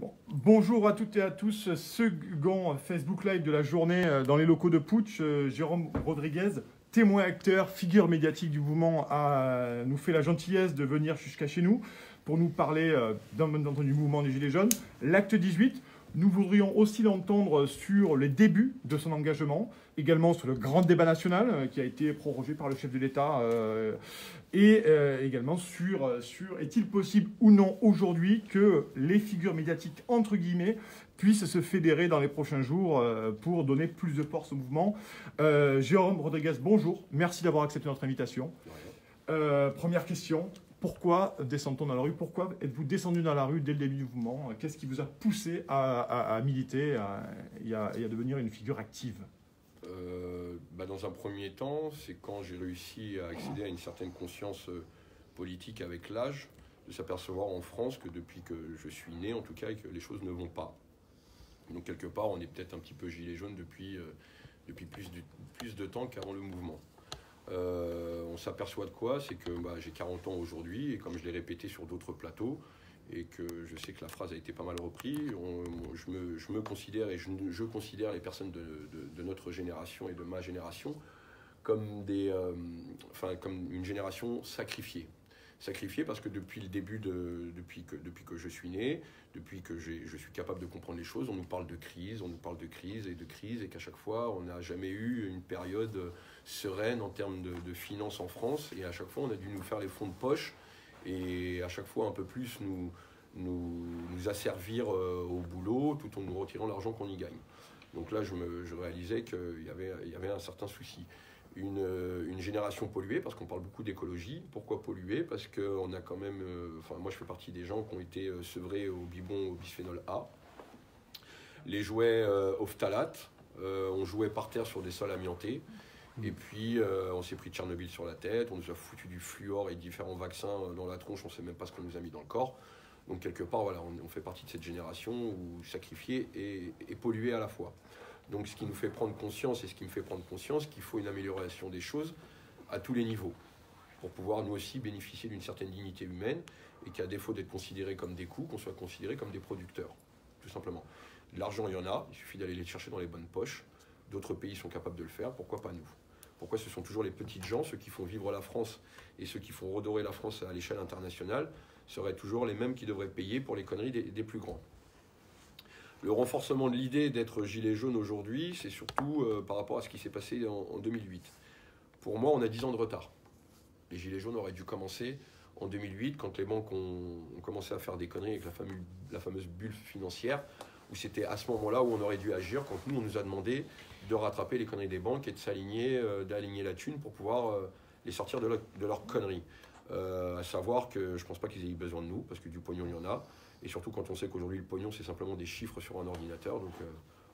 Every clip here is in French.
Bon, bonjour à toutes et à tous. Second Facebook Live de la journée dans les locaux de Putsch. Jérôme Rodriguez, témoin acteur, figure médiatique du mouvement, nous fait la gentillesse de venir jusqu'à chez nous pour nous parler du mouvement des Gilets jaunes. L'acte 18, nous voudrions aussi l'entendre sur les débuts de son engagement, également sur le grand débat national qui a été prorogé par le chef de l'État, et également sur est-il possible ou non aujourd'hui que les figures médiatiques, entre guillemets, puissent se fédérer dans les prochains jours pour donner plus de force au mouvement. Jérôme Rodriguez, bonjour, merci d'avoir accepté notre invitation. Première question. Pourquoi descend-on dans la rue? Pourquoi êtes-vous descendu dans la rue dès le début du mouvement? Qu'est-ce qui vous a poussé à militer et à devenir une figure active? Dans un premier temps, c'est quand j'ai réussi à accéder à une certaine conscience politique avec l'âge, de s'apercevoir en France que depuis que je suis né, en tout cas, que les choses ne vont pas. Donc quelque part, on est peut-être un petit peu gilet jaune depuis plus de temps qu'avant le mouvement. On s'aperçoit de quoi? C'est que j'ai 40 ans aujourd'hui, et comme je l'ai répété sur d'autres plateaux, et que je sais que la phrase a été pas mal reprise, je me considère et je considère les personnes de notre génération et de ma génération comme comme une génération sacrifiée. Sacrifiée parce que depuis le début, depuis que je suis né, depuis que je suis capable de comprendre les choses, on nous parle de crise, et qu'à chaque fois, on n'a jamais eu une période sereine en termes de finances en France, et à chaque fois, on a dû nous faire les fonds de poche, et à chaque fois, un peu plus nous asservir au boulot, tout en nous retirant l'argent qu'on y gagne. Donc là, je réalisais qu'il y avait un certain souci. Une génération polluée, parce qu'on parle beaucoup d'écologie. Pourquoi polluée? Parce qu'on a quand même... moi, je fais partie des gens qui ont été sevrés au biberon au bisphénol A. Les jouets ophtalate, on jouait par terre sur des sols amiantés. Et puis, on s'est pris de Tchernobyl sur la tête, on nous a foutu du fluor et différents vaccins dans la tronche, on ne sait même pas ce qu'on nous a mis dans le corps. Donc, quelque part, voilà, on fait partie de cette génération où sacrifié et pollué à la fois. Donc, ce qui nous fait prendre conscience, et ce qui me fait prendre conscience qu'il faut une amélioration des choses à tous les niveaux, pour pouvoir nous aussi bénéficier d'une certaine dignité humaine, et qu'à défaut d'être considérés comme des coûts, qu'on soit considérés comme des producteurs, tout simplement. De l'argent, il y en a, il suffit d'aller les chercher dans les bonnes poches. D'autres pays sont capables de le faire, pourquoi pas nous? Pourquoi ce sont toujours les petites gens, ceux qui font vivre la France et ceux qui font redorer la France à l'échelle internationale, seraient toujours les mêmes qui devraient payer pour les conneries des plus grands? Le renforcement de l'idée d'être gilet jaune aujourd'hui, c'est surtout par rapport à ce qui s'est passé en 2008. Pour moi, on a 10 ans de retard. Les gilets jaunes auraient dû commencer en 2008, quand les banques ont commencé à faire des conneries avec la fameuse bulle financière, où c'était à ce moment-là où on aurait dû agir, quand nous, on nous a demandé de rattraper les conneries des banques et de s'aligner, d'aligner la thune pour pouvoir les sortir de leurs conneries. À savoir que je ne pense pas qu'ils aient eu besoin de nous, parce que du pognon, il y en a. Et surtout quand on sait qu'aujourd'hui, le pognon, c'est simplement des chiffres sur un ordinateur. Donc,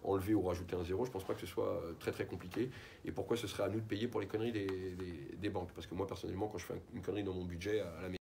enlever ou rajouter un zéro, je ne pense pas que ce soit très, très compliqué. Et pourquoi ce serait à nous de payer pour les conneries des banques? Parce que moi, personnellement, quand je fais une connerie dans mon budget à la